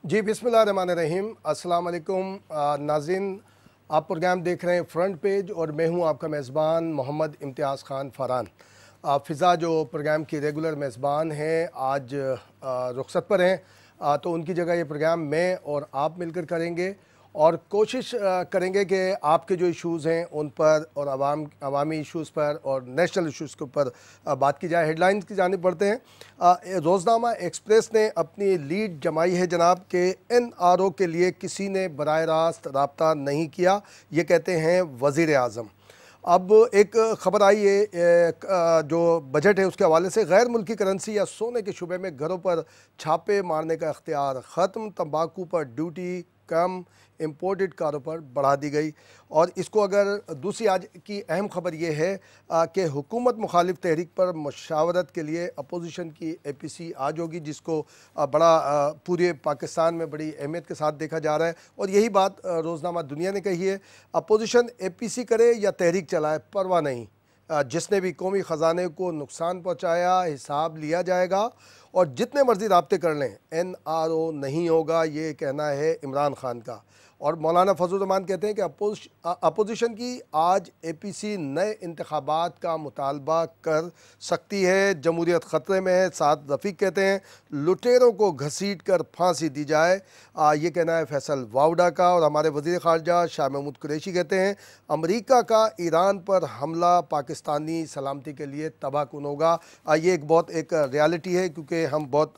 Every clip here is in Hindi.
जी बिस्मिल्लाहिर्रहमानिर्रहीम। अस्सलाम वालेकुम नाज़रीन, आप प्रोग्राम देख रहे हैं फ्रंट पेज और मैं हूं आपका मेज़बान मोहम्मद इम्तियाज़ ख़ान फ़रहान। फ़िज़ा जो प्रोग्राम की रेगुलर मेज़बान हैं आज रुख़सत पर हैं, तो उनकी जगह ये प्रोग्राम मैं और आप मिलकर करेंगे और कोशिश करेंगे कि आपके जो इश्यूज़ हैं उन पर और अवामी इश्यूज़ पर और नेशनल इश्यूज़ के ऊपर बात की जाए। हेडलाइंस की जानिब बढ़ते हैं। रोज़नामा एक्सप्रेस ने अपनी लीड जमाई है जनाब के NRO के लिए किसी ने बराह रास्त रब्ता नहीं किया, ये कहते हैं वज़ीर आज़म। अब एक ख़बर आई है जो बजट है उसके हवाले से, गैर मुल्की करेंसी या सोने के शुबे में घरों पर छापे मारने का इख्तियार ख़त्म, तंबाकू पर ड्यूटी कम, इम्पोर्टेड कारों पर बढ़ा दी गई। और इसको अगर दूसरी आज की अहम ख़बर ये है कि हुकूमत मुखालिफ तहरीक पर मशावरत के लिए अपोजिशन की APC आज होगी, जिसको बड़ा पूरे पाकिस्तान में बड़ी अहमियत के साथ देखा जा रहा है। और यही बात रोज़नामा दुनिया ने कही है, अपोजिशन APC करे या तहरीक चलाए परवाह नहीं, जिसने भी कौमी ख़जाने को नुकसान पहुँचाया हिसाब लिया जाएगा और जितने मर्जी राब्ते कर लें NRO नहीं होगा, ये कहना है इमरान खान का। और मौलाना फजल रहमान कहते हैं कि अपोजिशन की आज APC नए इंतखाबात का मुतालबा कर सकती है, जमहूरियत ख़तरे में है। साद रफ़ीक कहते हैं लुटेरों को घसीट कर फांसी दी जाए, ये कहना है फैसल वाउडा का। और हमारे वज़ीर ख़ारजा शाह महमूद कुरैशी कहते हैं अमरीका का ईरान पर हमला पाकिस्तानी सलामती के लिए तबाहकुन होगा। ये एक बहुत एक रियलिटी है, क्योंकि हम बहुत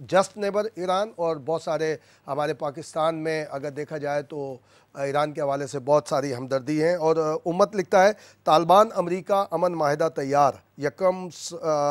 जस्ट नेबर ईरान और बहुत सारे हमारे पाकिस्तान में अगर देखा जाए तो ईरान के हवाले से बहुत सारी हमदर्दी हैं। और उम्मत लिखता है तालिबान अमरीका अमन माहिदा तैयार, 1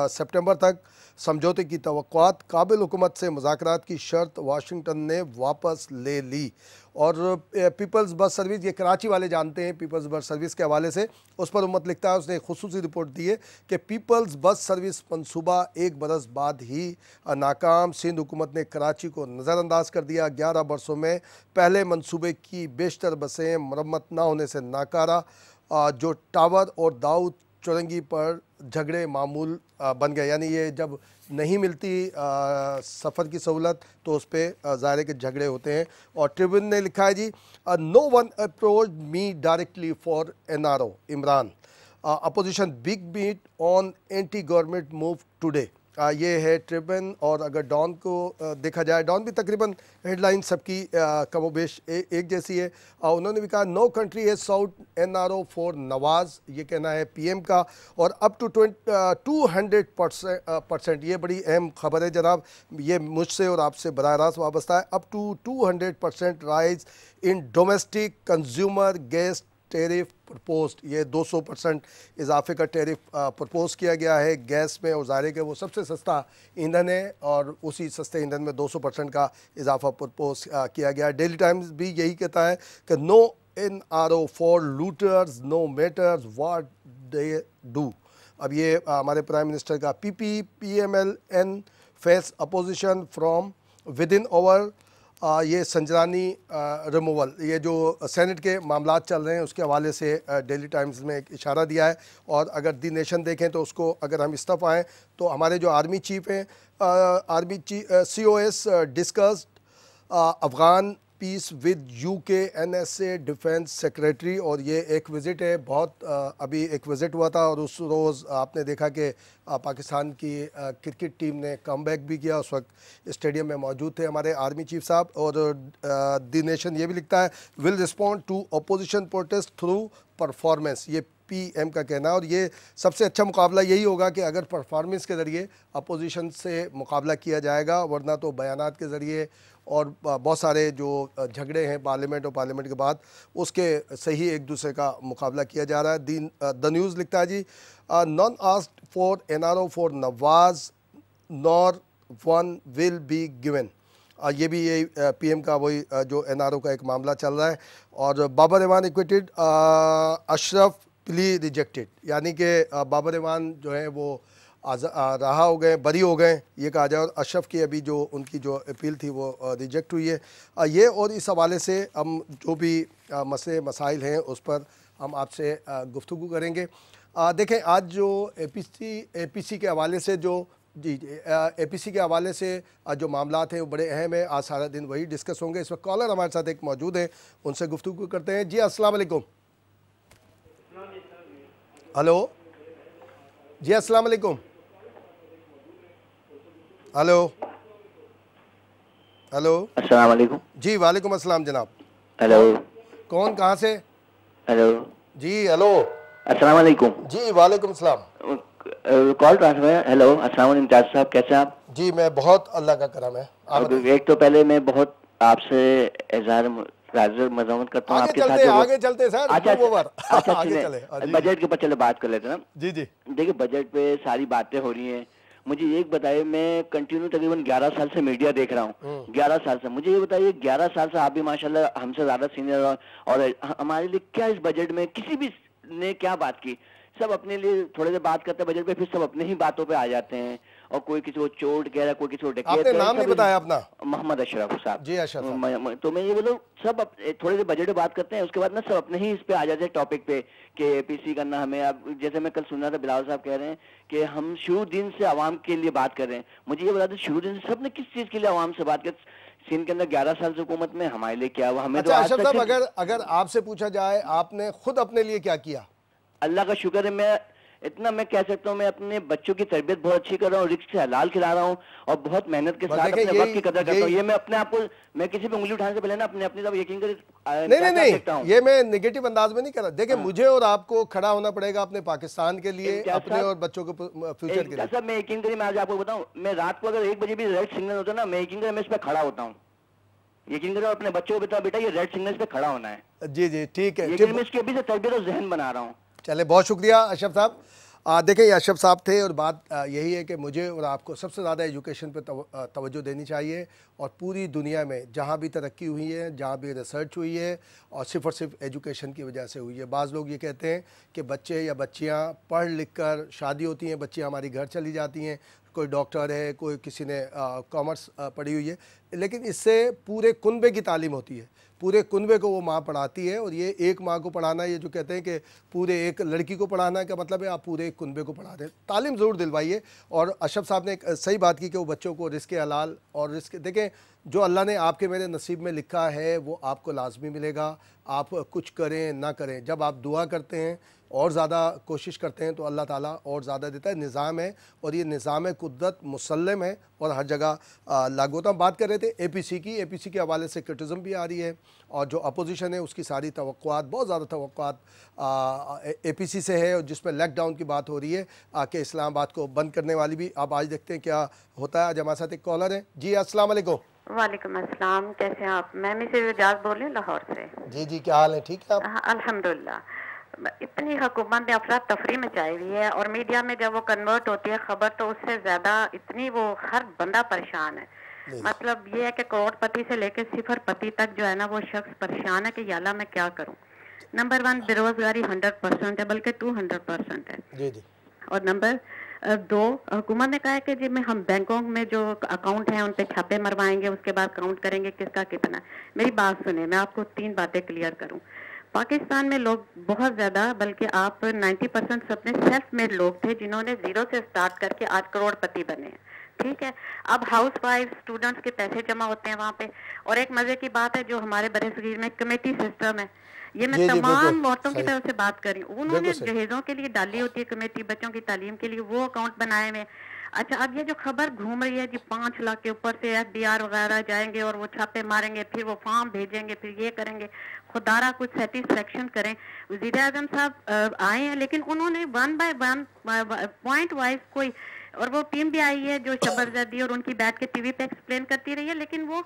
सितंबर तक समझौते की तवक्कुआत, काबिल हुकूमत से मुज़ाकरात की शर्त वाशिंगटन ने वापस ले ली। और पीपल्स बस सर्विस, ये कराची वाले जानते हैं पीपल्स बस सर्विस के हवाले से, उस पर उम्मत लिखता है उसने खुसूसी रिपोर्ट दी है कि पीपल्स बस सर्विस मनसूबा 1 बरस बाद ही नाकाम। सिंध हुकूमत ने कराची को नज़रअंदाज कर दिया, 11 बरसों में पहले मनसूबे की बेशतर बसें मरम्मत न होने से नाकारा। जो टावर और दाऊद चौरंगी पर झगड़े मामूल बन गए, यानी ये जब नहीं मिलती सफ़र की सहूलत तो उस पर ज़ाहिर के झगड़े होते हैं। और ट्रिब्यून ने लिखा है जी no one approach me directly for NRO Imran, opposition big meet on anti government move today. ये है ट्रिब्यून। और अगर डॉन को देखा जाए, डॉन भी तकरीबन हेडलाइन सबकी कमोबेश एक जैसी है। उन्होंने भी कहा no country has sought NRO for Nawaz, ये कहना है PM का। और अप टू 200%, ये बड़ी अहम खबर है जनाब, ये मुझसे और आपसे बराह रास्त वाबस्ता है। Up to 200% rise in domestic consumer gas tariff propose, ये 200% इजाफे का टेरिफ प्रपोज किया गया है गैस में। और ज़ाहिर है कि वो सबसे सस्ता ईंधन है और उसी सस्ते ईंधन में 200% का इजाफा प्रपोज किया गया है। डेली टाइम्स भी यही कहता है कि no NRO for looters no matters what they do. अब ये हमारे प्राइम मिनिस्टर का PPMLN face opposition from within over, ये संजरानी रिमूवल, ये जो सेनेट के मामलात चल रहे हैं उसके हवाले से डेली टाइम्स में एक इशारा दिया है। और अगर दी नेशन देखें तो उसको अगर हम इस तरफ आएँ तो हमारे जो आर्मी चीफ हैं, army COS discussed Afghan peace with UK NSA defence secretary. और ये एक विज़िट है, बहुत अभी एक विज़िट हुआ था और उस रोज़ आपने देखा कि पाकिस्तान की क्रिकेट टीम ने कमबैक भी किया, उस वक्त स्टेडियम में मौजूद थे हमारे आर्मी चीफ साहब। और दी नेशन ये भी लिखता है will respond to opposition protest through performance, ये PM का कहना है। और ये सबसे अच्छा मुकाबला यही होगा कि अगर परफॉर्मेंस के ज़रिए अपोजिशन से मुकाबला किया जाएगा, वरना तो बयानात के ज़रिए और बहुत सारे जो झगड़े हैं पार्लियामेंट और पार्लियामेंट के बाद उसके सही एक दूसरे का मुकाबला किया जा रहा है। द न्यूज़ लिखता है जी none asked for NRO for Nawaz nor one will be given, ये भी ये PM का वही जो NRO का एक मामला चल रहा है। और Babar Rehman acquitted, Ashraf plea rejected, यानी कि बाबर रहमान जो है वो रहा हो गए, बरी हो गए, ये कहा जाए। और अशरफ की अभी जो उनकी जो अपील थी वो रिजेक्ट हुई है। ये और इस हवाले से हम जो भी मसले मसाइल हैं उस पर हम आपसे गुफ्तगू करेंगे। देखें आज जो APC के हवाले से जो जी जी, एपीसी के हवाले से जो मामलात हैं वो बड़े अहम हैं। आज सारा दिन वही डिस्कस होंगे। इस वक्त कॉलर हमारे साथ एक मौजूद है, उनसे गुफ्तगू करते हैं। जी अस्सलाम वालेकुम। हेलो जी, अस्सलाम वालेकुम। Hello hello. अस्सलाम वालेकुम। जी वालेकुम अस्सलाम जनाब। हेलो। कौन कहाँ से? हेलो। जी हेलो। अस्सलाम वालेकुम। जी वालेकुम सलाम। कॉल ट्रांसफर है। हेलो अस्सलाम वालेकुम इम्तियाज साहब, कैसे हैं आप? जी मैं बहुत, अल्लाह का करम है। आप बताइए। एक तो पहले मैं बहुत आपसे इज़हार ताज़ुर मज़म्मत करता हूँ आगे आपके चलते साथ जो आगे चलते सर, अच्छा मूव ओवर। अच्छा आगे सुने, चले। जी बजट के ऊपर चलो बात कर लेते हैं ना। जी जी। देखिए बजट पे सारी बातें हो रही हैं। मुझे एक बताइए, मैं कंटिन्यू तकरीबन 11 साल से मीडिया देख रहा हूँ, 11 साल से। मुझे ये बताइए 11 साल से आप भी माशाल्लाह हमसे ज़्यादा सीनियर और हमारे लिए क्या इस बजट में किसी भी ने क्या बात की? सब अपने लिए थोड़ी देर बात करते हैं बजट पे, फिर सब अपने ही बातों पे आ जाते हैं। और कोई किसी को चोट कह रहा है, कोई किसी को डकैत आपने कह रहा है। नाम नहीं बताया अपना। मोहम्मद अशरफ साहब। जी अशरफ साहब। तो मैं ये बोलूँ सब थोड़ी देर बजट पे बात करते हैं, उसके बाद ना सब अपने ही इस पे आ जाते हैं टॉपिक पे कि एपीसी करना हमें। अब जैसे मैं कल सुन रहा था बिलावल साहब कह रहे हैं कि हम शुरू दिन से आवाम के लिए बात कर रहे हैं। मुझे ये बता दें शुरू दिन से सबने किस चीज के लिए आवाम से बात कर? सिंध के अंदर 11 साल से हुकूमत में हमारे लिए क्या हुआ? हमें अच्छा तो आज अशरफ तक साहब, अगर आपसे पूछा जाए आपने खुद अपने लिए क्या किया? अल्लाह का शुक्र है, मैं इतना मैं कह सकता हूँ, मैं अपने बच्चों की तरबियत बहुत अच्छी कर रहा हूँ, रिस्क से हलाल खिला रहा हूँ और बहुत मेहनत के साथ अपने वक्त की कदर करता हूँ। ये मैं अपने आप को, मैं किसी पे उंगली उठाने से पहले ना अपने अपनी तरफ यकीन कर नहीं, ये मैं नेगेटिव अंदाज में नहीं कर रहा। देखिए मुझे और आपको खड़ा होना पड़ेगा अपने पाकिस्तान के लिए, अपने और बच्चों के फ्यूचर के लिए। सर मैं यकीन करिए, मैं आज आपको बताऊँ, मैं रात को अगर 1 बजे भी रेड सिग्नल होता ना, मैं यकीन करिए मैं इस पर खड़ा होता हूँ। यकीन करो अपने बच्चों को बता बेटा ये रेड सिग्नल पे खड़ा होना है। जी जी ठीक है। मैं इसकी अभी से तरबियत और जहन बना रहा हूँ। चले बहुत शुक्रिया अशरफ साहब। देखिए ये अशरफ साहब थे और बात यही है कि मुझे और आपको सबसे ज़्यादा एजुकेशन पे तवज्जो देनी चाहिए। और पूरी दुनिया में जहाँ भी तरक्की हुई है, जहाँ भी रिसर्च हुई है, और सिर्फ एजुकेशन की वजह से हुई है। बाज़ लोग ये कहते हैं कि बच्चे या बच्चियाँ पढ़ लिख कर शादी होती हैं, बच्चियाँ हमारी घर चली जाती हैं, कोई डॉक्टर है, कोई किसी ने कॉमर्स पढ़ी हुई है, लेकिन इससे पूरे कुनबे की तालीम होती है। पूरे कुनबे को वो माँ पढ़ाती है। और ये एक माँ को पढ़ाना, ये जो कहते हैं कि पूरे एक लड़की को पढ़ाना का मतलब है आप पूरे एक कुनबे को पढ़ा दें। तालीम ज़रूर दिलवाइए। और अशरफ साहब ने एक सही बात की कि वो बच्चों को रिस्क हलाल और रिस्क, देखें जो अल्लाह ने आपके मेरे नसीब में लिखा है वो आपको लाजमी मिलेगा। आप कुछ करें ना करें, जब आप दुआ करते हैं और ज़्यादा कोशिश करते हैं तो अल्लाह ताला और ज़्यादा देता है। निज़ाम है और ये निज़ाम कुदरत मुसल्लम है और हर जगह लागू होता। हम बात कर रहे थे एपीसी की। एपीसी के हवाले से क्रिटिज़म भी आ रही है और जो अपोजिशन है उसकी सारी तवक्कुआत, बहुत ज़्यादा तवक्कुआत एपीसी से है, और जिसमें लॉकडाउन की बात हो रही है कि इस्लामाबाद को बंद करने वाली भी। अब आज देखते हैं क्या होता है। आज हमारे साथ एक कॉलर है। जी अस्सलाम वालेकुम। वालेकुम अस्सलाम, कैसे हैं आप? मैं मिसेज एजाज बोल रही हूँ लाहौर से। जी जी क्या हाल है? ठीक है आप? हाँ अल्हम्दुलिल्लाह। इतनी हुकूमत ने अफरा तफरी मचाई हुई है और मीडिया में जब वो कन्वर्ट होती है खबर तो उससे ज़्यादा इतनी वो हर बंदा परेशान है। मतलब ये है कि करोड़पति से लेकर सिफरपति तक जो है ना वो शख्स परेशान है कि याला मैं क्या करूँ। नंबर 1 बेरोजगारी 100% है, बल्कि 200% है। जी जी। और नंबर 2 हुकूमत ने कहा है कि जी में हम बैंकों में जो अकाउंट हैं उन पे छापे मरवाएंगे, उसके बाद काउंट करेंगे किसका कितना। मेरी बात सुने, मैं आपको 3 बातें क्लियर करूं। पाकिस्तान में लोग बहुत ज़्यादा, बल्कि आप 90% अपने सेल्फ मेड लोग थे जिन्होंने जीरो से स्टार्ट करके आज करोड़पति बने हैं। ठीक है, अब हाउस वाइफ स्टूडेंट्स के पैसे जमा होते हैं वहाँ पे। और एक मजे की बात है जो हमारे बड़े शरीर में कमेटी सिस्टम है, ये मैं तमाम औरतों की तरफ से बात कर रही हूँ। उन्होंने जहेजों के लिए डाली होती है कमेटी, बच्चों की तालीम के लिए वो अकाउंट बनाए हुए। अच्छा, अब ये जो खबर घूम रही है जी 5 लाख के ऊपर से FDR वगैरह जाएंगे और वो छापे मारेंगे, फिर वो फॉर्म भेजेंगे, फिर ये करेंगे, खुदारा कुछ सेटिस्फेक्शन करें। वज़ीर आज़म साहब आए हैं लेकिन उन्होंने 1 बाय 1 पॉइंट वाइज कोई, और वो टीम भी आई है जो शबरजदी और उनकी बैठ के टीवी पे एक्सप्लेन करती रही है, लेकिन वो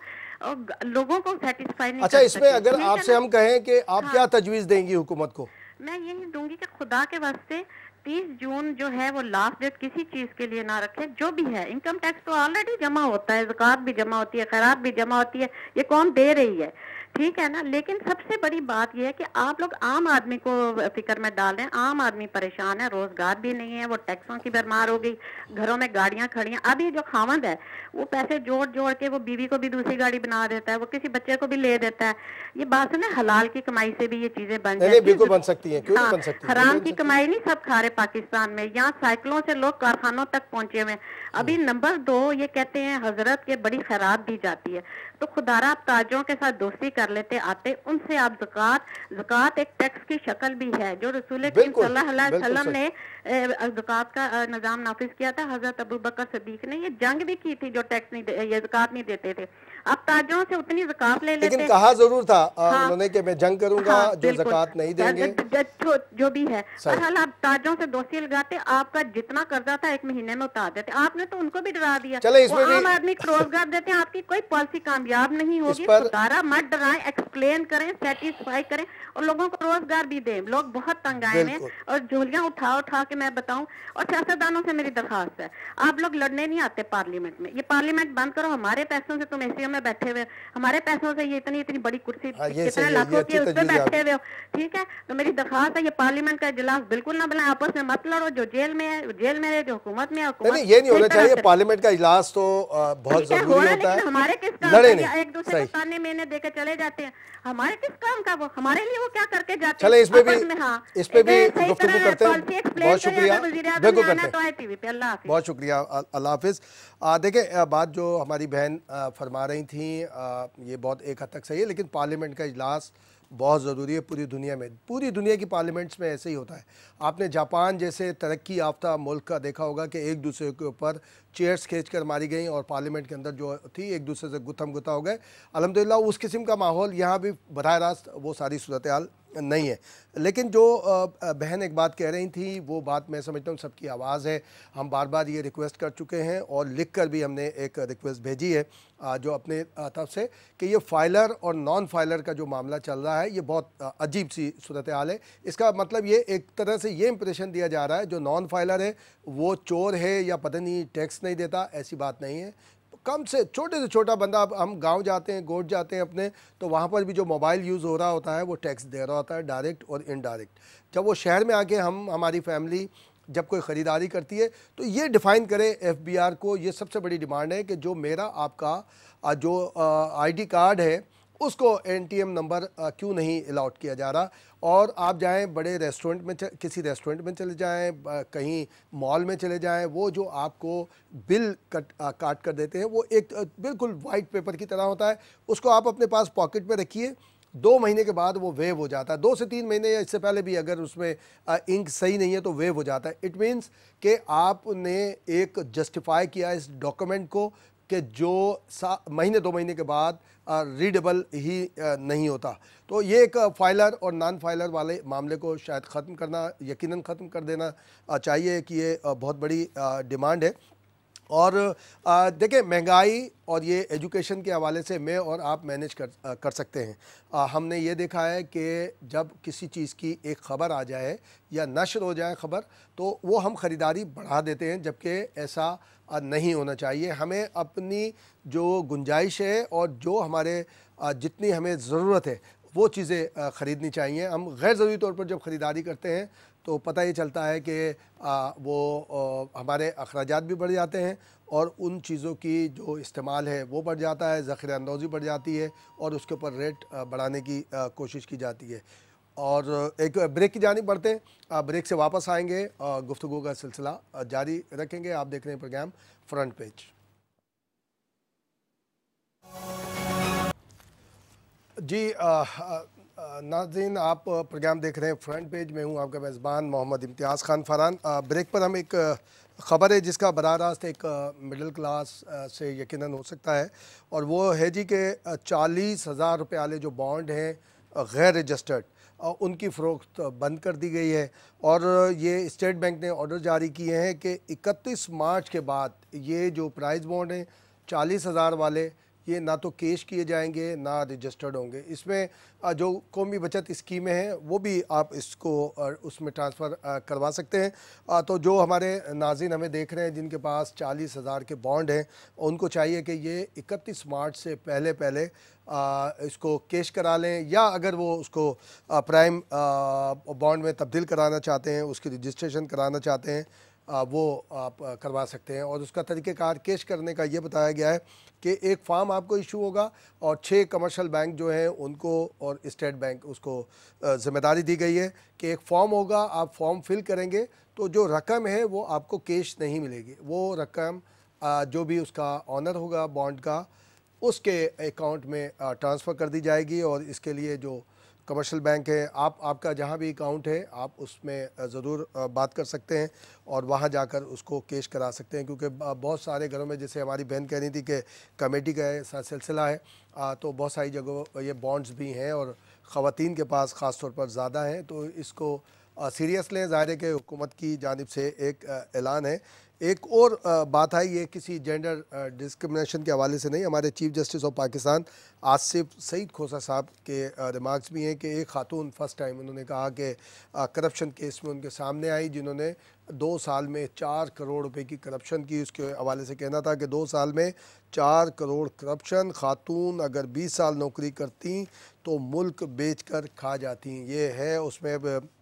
लोगों को सेटिस्फाई नहीं। अच्छा, इसमें अगर आपसे हम कहें कि आप क्या तजवीज़ देंगी हुकूमत को? मैं यही दूंगी कि खुदा के वास्ते 30 जून जो है वो लास्ट डेट किसी चीज के लिए ना रखें। जो भी है, इनकम टैक्स तो ऑलरेडी जमा होता है, ज़कात भी जमा होती है, खैरात भी जमा होती है, ये कौन दे रही है, ठीक है ना। लेकिन सबसे बड़ी बात यह है कि आप लोग आम आदमी को फिक्र में डाल रहे हैं। आम आदमी परेशान है, रोजगार भी नहीं है, वो टैक्सों की भरमार हो गई, घरों में गाड़ियां खड़ी हैं। अभी जो खावंद है वो पैसे जोड़ जोड़ के वो बीवी को भी दूसरी गाड़ी बना देता है, वो किसी बच्चे को भी ले देता है। ये बात है ना, हलाल की कमाई से भी ये चीजें बन जाती है। बिल्कुल बन सकती है, क्यों नहीं बन सकती? हराम की कमाई नहीं सब खा रहे, पाकिस्तान में, यहाँ साइकिलों से लोग कारखानों तक पहुंचे हुए हैं। अभी नंबर 2 ये कहते हैं हजरत के बड़ी खैरात दी जाती है, तो खुदारा आप ताजों के साथ दोस्ती कर लेते आते, उनसे आप ज़कात एक टैक्स की शक्ल भी है जो रसूल करीम सल्लल्लाहु अलैहि वसल्लम ने ज़कात का निज़ाम नाफिज किया था। हजरत अबू बकर सिद्दीक ने ये जंग भी की थी जो टैक्स नहीं, ये ज़कात नहीं देते थे। आप ताजों से उतनी ज़कात ले लेते, लेकिन कहा जरूर था उन्होंने कि मैं जंग करूंगा, जो ज़कात नहीं देंगे जो भी है। बहरहाल आप ताजों से दोस्ती लगाते, आपका जितना कर्जा था 1 महीने में उतार देते। आपने तो उनको भी डरा दिया। आम आदमी को रोजगार देते हैं, आपकी कोई पॉलिसी कामयाब नहीं होगी। खुदारा मत डराएं, एक्सप्लेन करें, सेटिस्फाई करें और लोगों को रोजगार भी दें। लोग बहुत तंग आए हैं और झोलियां उठा उठा के मैं बताऊं। और सियासतदानों से मेरी दरखास्त है, आप लोग लड़ने नहीं आते पार्लियामेंट में, ये पार्लियामेंट बंद करो। हमारे पैसों से तुम एसीओ में बैठे हुए, हमारे पैसों से ये इतनी इतनी बड़ी कुर्सी कितने लाखों की उस पर बैठे हुए हो, ठीक है। तो मेरी दरखास्त है, ये पार्लियामेंट का इजलास बिल्कुल ना बुलाएं, आपस में मत लड़ो। जो जेल में है जेल में है, जो हुकूमत में है ये नहीं होना चाहिए। पार्लियामेंट का इजलास तो बहुत जरूरी होता है, हमारे किस काम लड़े का, एक दूसरे को ताने मेने देकर चले जाते हैं, हमारे किस काम का वो, हमारे लिए वो क्या करके जाते हैं। चले इस पे भी गुफ्तगू करते हैं। बहुत शुक्रिया, बिल्कुल करते हैं। बहुत शुक्रिया, अल्लाह हाफिज। देखिए बात जो हमारी बहन फरमा रही थी ये बहुत एक हद तक सही है, लेकिन पार्लियामेंट का इजलास बहुत ज़रूरी है पूरी दुनिया में। पूरी दुनिया की पार्लियामेंट्स में ऐसे ही होता है। आपने जापान जैसे तरक्की याफ्ता मुल्क का देखा होगा कि एक दूसरे के ऊपर चेयर्स खींच कर मारी गई और पार्लियामेंट के अंदर जो थी एक दूसरे से गुत्थम गुत्था हो गए। अल्हम्दुलिल्लाह उस किस्म का माहौल यहाँ भी बराह रास्त वो सारी सूरत हाल नहीं है। लेकिन जो बहन एक बात कह रही थी वो बात मैं समझता हूँ सबकी आवाज़ है। हम बार बार ये रिक्वेस्ट कर चुके हैं और लिख कर भी हमने एक रिक्वेस्ट भेजी है जो अपने तरफ से कि ये फाइलर और नॉन फाइलर का जो मामला चल रहा है ये बहुत अजीब सी सूरत हाल है। इसका मतलब ये एक तरह से ये इंप्रेशन दिया जा रहा है जो नॉन फाइलर है वो चोर है या पता नहीं टैक्स नहीं देता, ऐसी बात नहीं है। कम से छोटा बंदा, हम गांव जाते हैं, गोट जाते हैं अपने, तो वहाँ पर भी जो मोबाइल यूज़ हो रहा होता है वो टैक्स दे रहा होता है, डायरेक्ट और इनडायरेक्ट। जब वो शहर में आके हमारी फैमिली जब कोई ख़रीदारी करती है तो ये डिफ़ाइन करे FBR को। ये सबसे बड़ी डिमांड है कि जो मेरा आपका जो ID कार्ड है उसको NTM नंबर क्यों नहीं अलाउट किया जा रहा। और आप जाएं बड़े रेस्टोरेंट में, किसी रेस्टोरेंट में चले जाएं, कहीं मॉल में चले जाएं, वो जो आपको बिल काट कर देते हैं वो एक बिल्कुल वाइट पेपर की तरह होता है। उसको आप अपने पास पॉकेट में रखिए, 2 महीने के बाद वो वेव हो जाता है। 2 से 3 महीने या इससे पहले भी अगर उसमें इंक सही नहीं है तो वेव हो जाता है। इट मीन्स कि आपने एक जस्टिफाई किया इस डॉक्यूमेंट को कि जो महीने 2 महीने के बाद रीडेबल ही नहीं होता। तो ये एक फाइलर और नॉन फाइलर वाले मामले को शायद ख़त्म करना, यकीनन ख़त्म कर देना चाहिए कि ये बहुत बड़ी डिमांड है। और देखिए महंगाई और ये एजुकेशन के हवाले से मैं और आप मैनेज कर सकते हैं। हमने ये देखा है कि जब किसी चीज़ की एक ख़बर आ जाए या नशर हो जाए ख़बर तो वो हम ख़रीदारी बढ़ा देते हैं, जबकि ऐसा नहीं होना चाहिए। हमें अपनी जो गुंजाइश है और जो हमारे जितनी हमें ज़रूरत है वो चीज़ें ख़रीदनी चाहिए। हम गैर ज़रूरी तौर पर जब ख़रीदारी करते हैं तो पता ये चलता है कि वो हमारे अखराजात भी बढ़ जाते हैं और उन चीज़ों की जो इस्तेमाल है वो बढ़ जाता है, ज़ख़ीरा अंदोज़ी बढ़ जाती है और उसके ऊपर रेट बढ़ाने की कोशिश की जाती है। और एक ब्रेक की जानिब बढ़ते हैं, ब्रेक से वापस आएंगे, गुफ्तगू का सिलसिला जारी रखेंगे। आप देख रहे हैं प्रोग्राम फ्रंट पेज। जी नाज़रीन, आप प्रोग्राम देख रहे हैं फ्रंट पेज में, हूँ आपका मेज़बान मोहम्मद इम्तियाज़ खान फ़रहान। ब्रेक पर हम एक ख़बर है जिसका बराह रास्त एक मिडिल क्लास से यकीनन हो सकता है, और वो है जी के 40,000 रुपये वाले जो बॉन्ड हैं गैर रजिस्टर्ड, उनकी फ़रोख्त बंद कर दी गई है। और ये स्टेट बैंक ने ऑर्डर जारी किए हैं कि 31 मार्च के बाद ये जो प्राइस बॉन्ड हैं 40,000 वाले, ये ना तो कैश किए जाएंगे ना रजिस्टर्ड होंगे। इसमें जो कौमी बचत स्कीमें हैं वो भी आप इसको उसमें ट्रांसफ़र करवा सकते हैं। तो जो हमारे नाज़रीन हमें देख रहे हैं जिनके पास 40,000 के बॉन्ड हैं, उनको चाहिए कि ये 31 मार्च से पहले इसको कैश करा लें, या अगर वो उसको प्राइम बॉन्ड में तब्दील कराना चाहते हैं, उसकी रजिस्ट्रेशन कराना चाहते हैं, वो आप करवा सकते हैं। और उसका तरीक़ेकार कैश करने का ये बताया गया है कि एक फॉर्म आपको इशू होगा और 6 कमर्शियल बैंक जो हैं उनको और स्टेट बैंक उसको ज़िम्मेदारी दी गई है कि एक फ़ॉर्म होगा, आप फॉर्म फिल करेंगे तो जो रकम है वो आपको कैश नहीं मिलेगी, वो रकम जो भी उसका ऑनर होगा बॉन्ड का उसके अकाउंट में ट्रांसफ़र कर दी जाएगी। और इसके लिए जो कमर्शियल बैंक है, आपका जहाँ भी अकाउंट है आप उसमें ज़रूर बात कर सकते हैं और वहाँ जाकर उसको कैश करा सकते हैं, क्योंकि बहुत सारे घरों में, जैसे हमारी बहन कह रही थी कि कमेटी का ऐसा सिलसिला है, तो बहुत सारी जगहों ये बॉन्ड्स भी हैं और ख़वातीन के पास ख़ास तौर पर ज़्यादा हैं, तो इसको सीरियस लें। ज़ाहिर है कि हुकूमत की जानिब से एक ऐलान है। एक और बात आई, ये किसी जेंडर डिस्क्रिमिनेशन के हवाले से नहीं, हमारे chief justice of Pakistan Asif Saeed Khosa साहब के रिमार्क्स भी हैं कि एक खातून फर्स्ट टाइम उन्होंने कहा कि करप्शन केस में उनके सामने आई, जिन्होंने 2 साल में 4 करोड़ रुपए की करप्शन की। उसके हवाले से कहना था कि 2 साल में 4 करोड़ करप्शन, खातून अगर 20 साल नौकरी करती तो मुल्क बेच कर खा जाती। ये है उसमें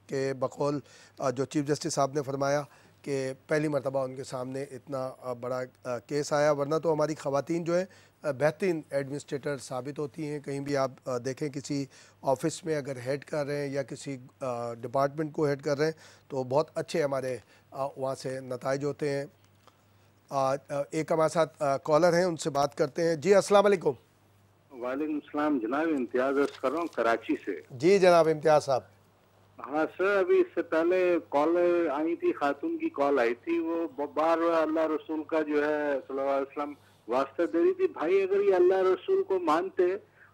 के बकौल जो चीफ जस्टिस साहब ने फरमाया कि पहली मरतबा उनके सामने इतना बड़ा केस आया, वरना तो हमारी ख़वातीन जो है बेहतरीन एडमिनिस्ट्रेटर साबित होती हैं। कहीं भी आप देखें, किसी ऑफिस में अगर हेड कर रहे हैं या किसी डिपार्टमेंट को हेड कर रहे हैं तो बहुत अच्छे हमारे वहाँ से नताइज होते हैं। एक हमारे साथ कॉलर हैं, उनसे बात करते हैं। जी अस्सलाम वालेकुम। वालेकुम सलाम जनाब, इम्तियाज़ अर्ज़ कर रहा हूँ कराची से। जी जनाब इम्तियाज़ साहब। हाँ सर, अभी इससे पहले कॉल आई थी, खातून की कॉल आई थी, वो बार अल्लाह रसूल का जो है सल्लल्लाहु अलैहि वसल्लम वास्ता दे रही थी, भाई अगर ये अल्लाह रसूल को मानते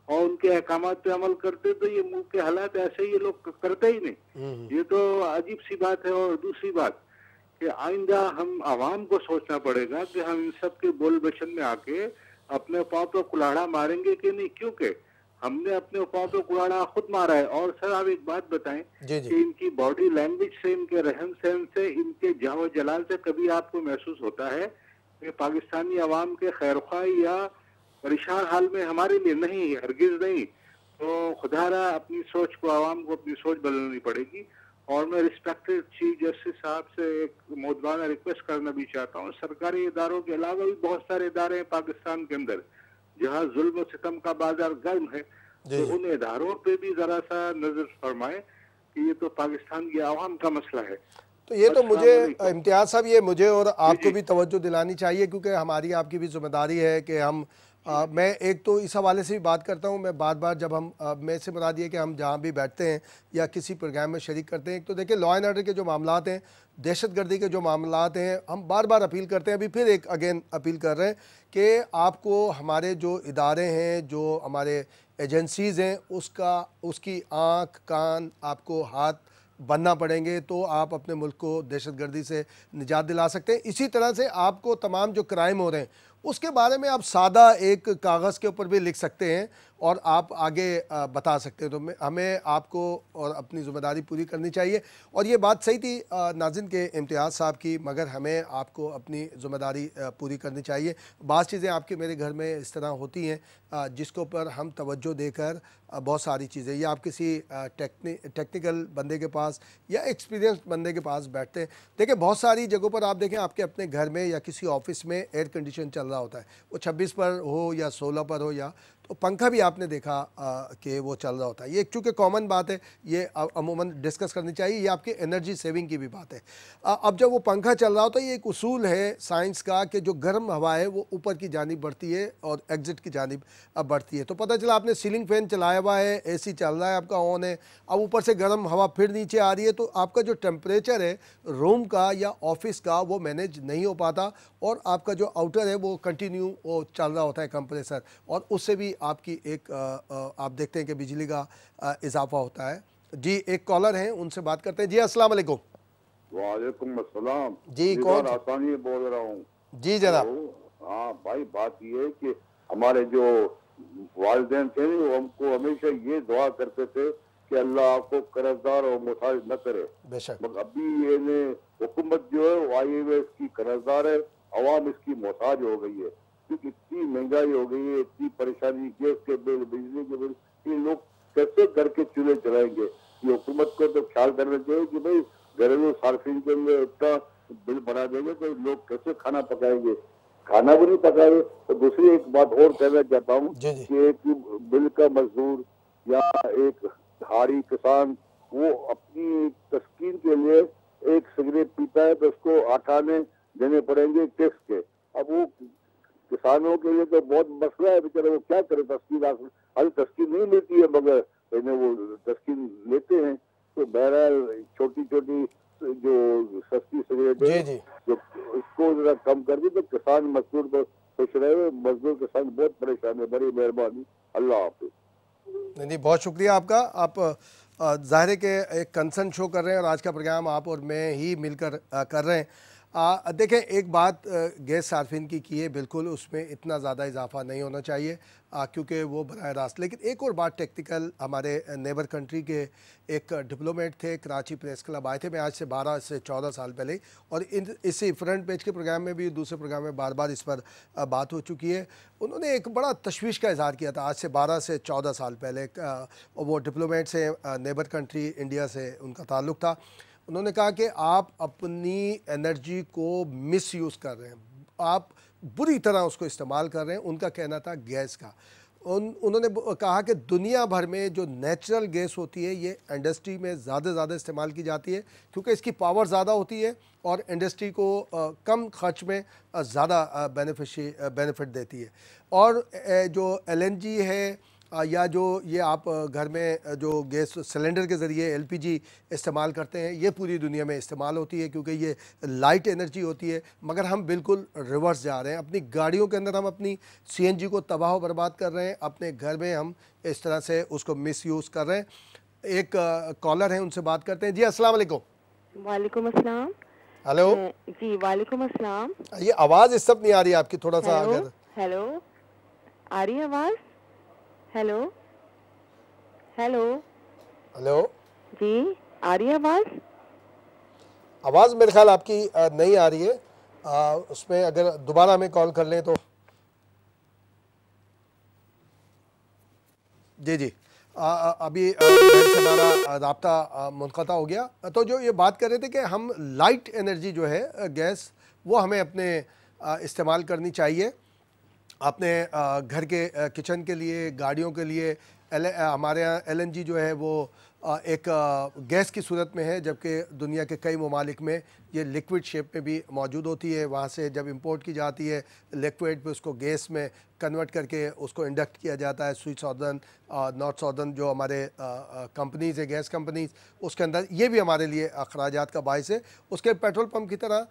और उनके अहकामात पे अमल करते तो ये मुल्क के हालात ऐसे ये लोग करते ही नहीं। ये तो अजीब सी बात है। और दूसरी बात कि आइंदा हम आवाम को सोचना पड़ेगा कि हम इन सब के बोल बचन में आके अपने पाँव पे कुल्हाड़ा मारेंगे कि नहीं, क्योंकि हमने अपने पाँव पे कुल्हाड़ा खुद मारा है। और सर आप एक बात बताएं कि इनकी बॉडी लैंग्वेज से, इनके रहन सहन से, इनके जाहो जलाल से कभी आपको महसूस होता है कि पाकिस्तानी अवाम के खैरख्वाह या परेशान हाल में हमारे लिए नहीं, हरगिज नहीं। तो खुदारा अपनी सोच को, आवाम को अपनी सोच बदलनी पड़ेगी। और मैं रिस्पेक्टेड चीफ जस्टिस साहब से एक मोदबाना रिक्वेस्ट करना भी चाहता हूँ, सरकारी इदारों के अलावा भी बहुत सारे इदारे हैं पाकिस्तान के अंदर जहाँ जुल्म सितम का बाजार गर्म है, तो उन इदारों पे भी जरा सा नजर फरमाए कि ये तो पाकिस्तान की आवाम का मसला है। तो ये तो मुझे इम्तियाज साहब, ये मुझे और आपको भी तवज्जो दिलानी चाहिए, क्योंकि हमारी आपकी भी जिम्मेदारी है कि हम मैं एक तो इस हवाले से भी बात करता हूँ, मैं बार बार जब हम मैं से बता दिए कि हम जहाँ भी बैठते हैं या किसी प्रोग्राम में शरीक करते हैं, एक तो देखिए लॉ एंड ऑर्डर के जो मामलात हैं, दहशतगर्दी के जो मामलात हैं, हम बार बार अपील करते हैं, अभी फिर एक अगेन अपील कर रहे हैं कि आपको हमारे जो इदारे हैं, जो हमारे एजेंसीज़ हैं, उसकी आँख कान आपको हाथ बनना पड़ेंगे, तो आप अपने मुल्क को दहशतगर्दी से निजात दिला सकते हैं। इसी तरह से आपको तमाम जो क्राइम हो रहे हैं उसके बारे में आप सादा एक कागज़ के ऊपर भी लिख सकते हैं और आप आगे बता सकते हैं। तो हमें आपको और अपनी ज़िम्मेदारी पूरी करनी चाहिए। और ये बात सही थी नाज़िन के इम्तियाज़ साहब की, मगर हमें आपको अपनी ज़िम्मेदारी पूरी करनी चाहिए। बाज़ चीज़ें आपके मेरे घर में इस तरह होती हैं जिसके ऊपर हम तवज्जो देकर बहुत सारी चीज़ें, या आप किसी टेक्निकल बंदे के पास या एक्सपीरियंस बंदे के पास बैठते हैं। देखिए बहुत सारी जगहों पर आप देखें, आपके अपने घर में या किसी ऑफिस में एयर कंडीशन चल रहा होता है, वो 26 पर हो या 16 पर हो, या तो पंखा भी आपने देखा कि वो चल रहा होता है। ये चूँकि कॉमन बात है, ये अमूमन डिस्कस करनी चाहिए, ये आपके एनर्जी सेविंग की भी बात है। अब जब वो पंखा चल रहा होता है, ये एक उसूल है साइंस का कि जो गर्म हवा है वो ऊपर की जानिब बढ़ती है और एग्जिट की जानिब बढ़ती है। तो पता चला आपने सीलिंग फैन चलाया हुआ है, एसी चल रहा है, आपका ऑन है, अब ऊपर से गर्म हवा फिर नीचे आ रही है, तो आपका जो टेम्परेचर है रूम का या ऑफिस का वो मैनेज नहीं हो पाता और आपका जो आउटर है वो कंटिन्यू वो चल रहा होता है कंप्रेसर, और उससे भी आपकी एक आप देखते हैं कि बिजली का इजाफा होता है। जी एक कॉलर हैं, उनसे बात करते हैं। जी अस्सलाम वालेकुम। वालेकुम अस्सलाम। जी कौन? आसानी बोल रहा हूँ। जी जनाब। हाँ भाई, बात ये है कि हमारे जो वालिदैन थे वो हमको हमेशा ये दुआ करते थे कि अल्लाह आपको कर्जदार और मुताज न करे। बेशक। अभी ये हुकूमत जो है वो आई हुई इसकी कर्जदार है, अवाम इसकी मोहताज हो गई है, क्योंकि इतनी महंगाई हो गई है, इतनी परेशानी, गैस के बिल, बिजली के बिल, ये लोग कैसे घर के चूल्हे चलाएंगे। ये हुकूमत को तो ख्याल करना चाहिए कि भाई घरेलू सार्फिन के अंदर इतना बिल बना देंगे तो लोग कैसे खाना पकाएंगे, खाना भी नहीं पकाएंगे। तो दूसरी एक बात और कहना चाहता हूँ कि एक बिल का मजदूर या एक दिहाड़ी किसान वो अपनी तस्कीन के लिए एक सिगरेट पीता है तो उसको 8 आने देने पड़ेंगे टैक्स के। अब वो किसानों के लिए तो बहुत मसला है, बेचारे वो क्या करे, तस्कीन अभी तस्कीन नहीं मिलती है मगर वो तस्कीन लेते हैं। तो बहरहाल छोटी छोटी जो सस्ती सिगरेट है जो उसको जरा कम कर दी तो किसान मजदूर तो खुश रहे, मजदूर किसान बहुत परेशान है। बड़ी मेहरबानी, अल्लाह हाफिज। नहीं, बहुत शुक्रिया आपका। आप ज़ाहिर है कि एक कंसर्न शो कर रहे हैं और आज का प्रोग्राम आप और मैं ही मिलकर कर रहे हैं। देखें, एक बात गैस सार्फिन की है, बिल्कुल उसमें इतना ज़्यादा इजाफा नहीं होना चाहिए क्योंकि वो बराह रास्त। लेकिन एक और बात टेक्निकल, हमारे नेबर कंट्री के एक डिप्लोमेट थे, कराची प्रेस क्लब आए थे, मैं आज से 12 से 14 साल पहले, और इसी फ्रंट पेज के प्रोग्राम में भी, दूसरे प्रोग्राम में बार बार इस पर बात हो चुकी है। उन्होंने एक बड़ा तशवीश का इजहार किया था आज से 12 से 14 साल पहले। वो डिप्लोमेट से, नेबर कंट्री इंडिया से उनका ताल्लुक़ था। उन्होंने कहा कि आप अपनी एनर्जी को मिसयूज़ कर रहे हैं, आप बुरी तरह उसको इस्तेमाल कर रहे हैं। उनका कहना था गैस का। उन्होंने कहा कि दुनिया भर में जो नेचुरल गैस होती है ये इंडस्ट्री में ज़्यादा इस्तेमाल की जाती है क्योंकि इसकी पावर ज़्यादा होती है और इंडस्ट्री को कम खर्च में ज़्यादा बेनिफिट देती है। और जो LNG है या जो ये आप घर में जो गैस सिलेंडर के ज़रिए LPG इस्तेमाल करते हैं, ये पूरी दुनिया में इस्तेमाल होती है क्योंकि ये लाइट एनर्जी होती है। मगर हम बिल्कुल रिवर्स जा रहे हैं। अपनी गाड़ियों के अंदर हम अपनी CNG को तबाह बर्बाद कर रहे हैं, अपने घर में हम इस तरह से उसको मिसयूज़ कर रहे हैं। एक कॉलर है, उनसे बात करते हैं। जी अस्सलाम वालेकुम। वालेकुम अस्सलाम। हेलो जी वालेकुम अस्सलाम। ये आवाज़ इस सब नहीं आ रही है आपकी, थोड़ा सा अगर। हेलो, आ रही है आवाज़? हेलो हेलो हेलो जी, आ रही है आवाज़? आवाज़ मेरे ख्याल आपकी नहीं आ रही है। उसमें अगर दोबारा हमें कॉल कर लें तो। जी अभी से हमारा राब्ता मुनक़ता हो गया। तो जो ये बात कर रहे थे कि हम लाइट एनर्जी जो है गैस, वो हमें अपने इस्तेमाल करनी चाहिए अपने घर के किचन के लिए, गाड़ियों के लिए। हमारे यहाँ LNG जो है वो एक गैस की सूरत में है, जबकि दुनिया के कई ममालिक में ये लिक्विड शेप में भी मौजूद होती है। वहाँ से जब इंपोर्ट की जाती है लिक्विड पे, उसको गैस में कन्वर्ट करके उसको इंडक्ट किया जाता है। स्वीट सॉदर्न, नॉर्थ सॉदर्न जो हमारे कंपनीज़ है, गैस कंपनीज़, उसके अंदर ये भी हमारे लिए अखराजात का बाइस है। उसके पेट्रोल पम्प की तरह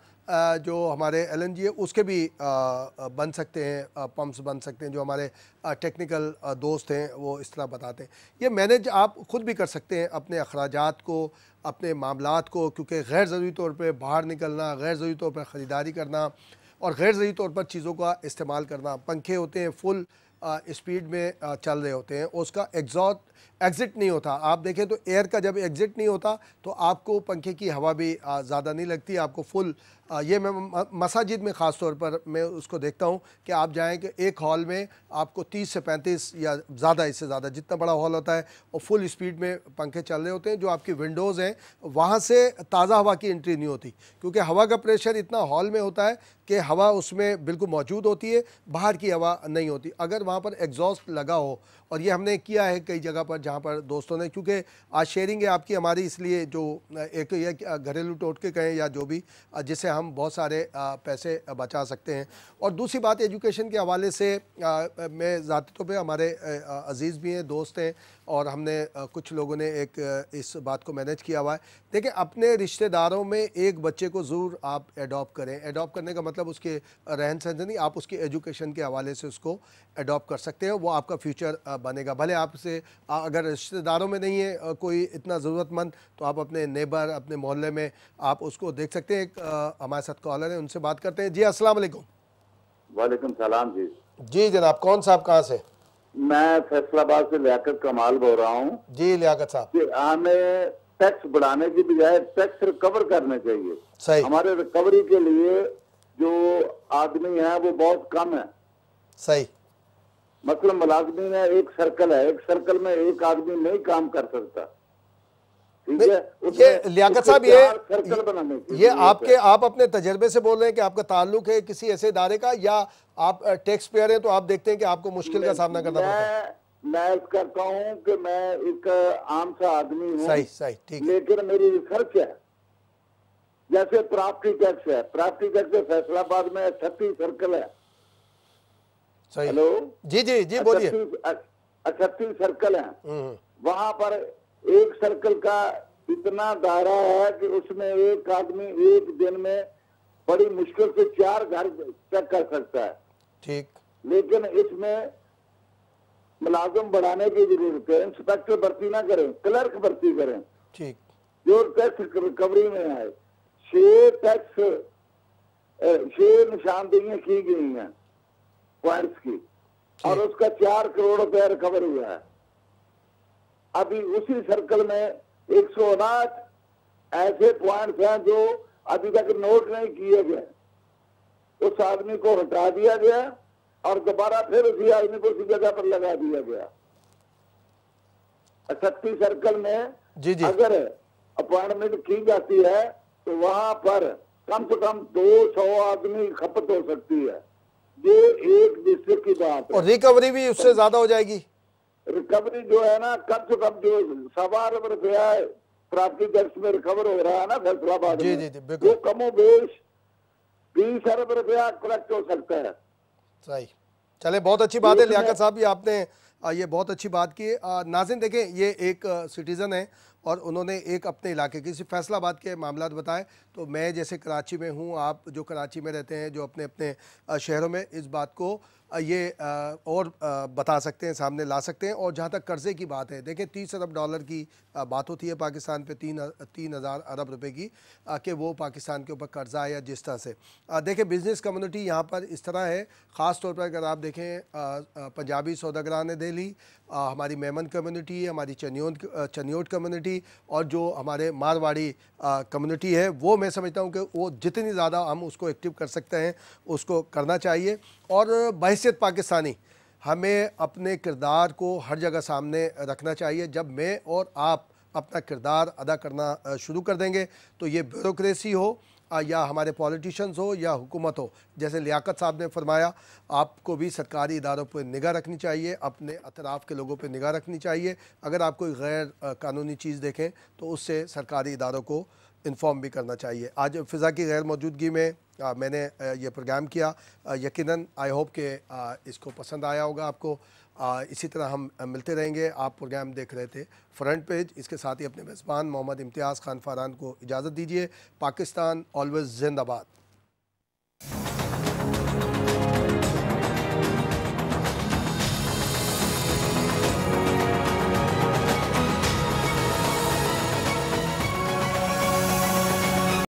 जो हमारे LNG है उसके भी बन सकते हैं, पम्प्स बन सकते हैं। जो हमारे टेक्निकल दोस्त हैं वो इस तरह बताते हैं। ये मैनेज आप ख़ुद भी कर सकते हैं अपने अखराजात को, अपने मामलात को, क्योंकि गैर ज़रूरी तौर पे बाहर निकलना, गैर ज़रूरी तौर पर ख़रीदारी करना और गैर ज़रूरी तौर पर चीज़ों का इस्तेमाल करना। पंखे होते हैं फुल स्पीड में चल रहे होते हैं, उसका एग्ज़िट नहीं होता। आप देखें तो एयर का जब एग्ज़िट नहीं होता तो आपको पंखे की हवा भी ज़्यादा नहीं लगती, आपको फुल। ये मैं मसाजिद में ख़ास तौर पर मैं उसको देखता हूँ कि आप जाएँ कि एक हॉल में आपको 30 से 35 या ज़्यादा, इससे ज़्यादा जितना बड़ा हॉल होता है और फुल स्पीड में पंखे चल रहे होते हैं। जो आपकी विंडोज़ हैं वहाँ से ताज़ा हवा की एंट्री नहीं होती क्योंकि हवा का प्रेशर इतना हॉल में होता है कि हवा उसमें बिल्कुल मौजूद होती है, बाहर की हवा नहीं होती। अगर वहाँ पर एग्जॉस्ट लगा हो, और ये हमने किया है कई जगह पर जहाँ पर दोस्तों ने, क्योंकि आज शेयरिंग है आपकी हमारी, इसलिए जो एक ये घरेलू टोटके कहें या जो भी, जिससे हम बहुत सारे पैसे बचा सकते हैं। और दूसरी बात एजुकेशन के हवाले से मैं ज़ाती तौर पे, हमारे अज़ीज़ भी हैं, दोस्त हैं, और हमने कुछ लोगों ने एक इस बात को मैनेज किया हुआ है। देखिए, अपने रिश्तेदारों में एक बच्चे को ज़रूर आप एडॉप्ट करें। एडॉप्ट करने का मतलब उसके रहन सहन नहीं, आप उसकी एजुकेशन के हवाले से उसको एडॉप्ट कर सकते हैं। वो आपका फ्यूचर बनेगा। भले आपसे अगर रिश्तेदारों में नहीं है कोई इतना ज़रूरतमंद, तो आप अपने नेबर, अपने मोहल्ले में आप उसको देख सकते हैं। एक हमारे साथ कॉलर है, उनसे बात करते हैं। जी अस्सलाम वालेकुम। वालेकुम सलाम जी। जी जनाब, कौन साहब, कहाँ से? मैं फैसलाबाद से लियाकत कमाल बोल रहा हूँ। जी लियाकत साहब, कि हमें टैक्स बढ़ाने की बजाय टैक्स रिकवर करने चाहिए। सही। हमारे रिकवरी के लिए जो आदमी है वो बहुत कम है। सही। मतलब मुलाजमीन है, एक सर्कल है, एक सर्कल में एक आदमी नहीं काम कर सकता। ठीक है। ये लियाकत साहब, सर्कल बनाने की ये आप अपने तजर्बे से बोल रहे हैं कि आपका ताल्लुक है किसी ऐसे इदारे का, या आप टैक्स पेयर हैं तो आप देखते हैं कि आपको मुश्किल का सामना करना पड़ता है? मैं करता हूँ कि मैं एक आम सा आदमी हूँ। सही सही, ठीक, लेकिन मेरी रिसर्च है। जैसे प्रॉपर्टी टैक्स है, प्रॉपर्टी टैक्स फैसलाबाद में 38 सर्कल है। सही। हेलो जी जी जी, बोलिए। 38 सर्कल है। वहां पर एक सर्कल का इतना दायरा है कि उसमें एक आदमी एक दिन में बड़ी मुश्किल से 4 घर चेक कर सकता है। ठीक। लेकिन इसमें मुलाजिम बढ़ाने की जरूरत है। इंस्पेक्टर भर्ती ना करें, क्लर्क भर्ती करें। ठीक। जो टैक्स रिकवरी में है 6 निशानदेहियां की गई हैं पॉइंट्स की, और उसका 4 करोड़ रुपया रिकवर हुआ है। अभी उसी सर्कल में 159 ऐसे पॉइंट्स हैं जो अभी तक नोट नहीं किए गए। उस आदमी को हटा दिया गया और दोबारा फिर उसी आदमी को उसी जगह पर लगा दिया गया। 38 सर्कल में जी जी, अगर अपॉइंटमेंट की जाती है तो वहां पर कम से कम 200 आदमी खपत हो सकती है। ये एक डिस्ट्रिक्ट की बात है। और रिकवरी भी उससे ज्यादा हो जाएगी। रिकवरी जो है ना, कम से कम जो 1.25 अरब रुपया प्रॉपर्टी टैक्स में रिकवर हो रहा है ना फैसलाबाद जी में, जी जी, बिल्कुल। वो कमोबेश 20 अरब रुपया कलेक्ट हो सकता है। सही। चले, बहुत अच्छी बात है लियाकत साहब, ये आपने ये बहुत अच्छी बात की। नाज़रीन देखें, ये एक सिटीज़न है और उन्होंने एक अपने इलाके की सिर्फ फैसलाबाद के मामलात बताए। तो मैं जैसे कराची में हूँ, आप जो कराची में रहते हैं, जो अपने अपने शहरों में इस बात को ये और बता सकते हैं, सामने ला सकते हैं। और जहाँ तक कर्ज़े की बात है, देखें 30 अरब डॉलर की बात होती है पाकिस्तान पे, 3,000 अरब रुपए की, कि वो पाकिस्तान के ऊपर कर्जा है या जिस तरह से। देखें बिज़नेस कम्युनिटी यहाँ पर इस तरह है, ख़ास तौर पर अगर आप देखें पंजाबी सौदागरान दिल्ली, हमारी मेमन कम्युनिटी, हमारी चनियोट कम्युनिटी, और जो हमारे मारवाड़ी कम्युनिटी है, वो मैं समझता हूँ कि वो जितनी ज़्यादा हम उसको एक्टिव कर सकते हैं उसको करना चाहिए। और बहैसियत पाकिस्तानी हमें अपने किरदार को हर जगह सामने रखना चाहिए। जब मैं और आप अपना किरदार अदा करना शुरू कर देंगे तो ये ब्यूरोक्रेसी हो या हमारे पॉलिटिशियंस हो या हुकूमत हो, जैसे लियाकत साहब ने फरमाया, आपको भी सरकारी इदारों पर निगाह रखनी चाहिए, अपने अतराफ़ के लोगों पर निगाह रखनी चाहिए। अगर आप कोई गैर कानूनी चीज़ देखें तो उससे सरकारी इदारों को इन्फॉर्म भी करना चाहिए। आज फ़िज़ा की गैर मौजूदगी में मैंने ये प्रोग्राम किया। यकीनन आई होप कि इसको पसंद आया होगा आपको। इसी तरह हम मिलते रहेंगे। आप प्रोग्राम देख रहे थे फ्रंट पेज। इसके साथ ही अपने मेज़बान मोहम्मद इम्तियाज़ खान फ़रहान को इजाज़त दीजिए। पाकिस्तान ऑलवेज़ जिंदाबाद।